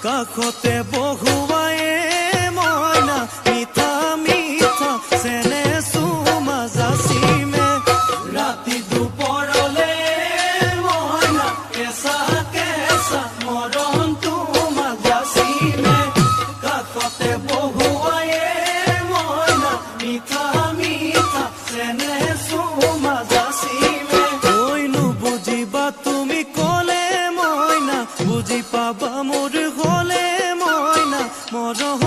কাষতে বহুৱায়ে মইনা মিঠা মিঠা চেনে চুমা যাচিমে ৰাতি দুপৰলে মইনা কেঁচা কেঁচা মৰম তোমাক যাচিমে কাষতে বহুৱায়ে মইনা মিঠা মিঠা চেনে চুমা যাচিমে কৈনো বুজিবা তুমি কলে মইনা বুজি পাবা মোৰ হলে মইনা মৰম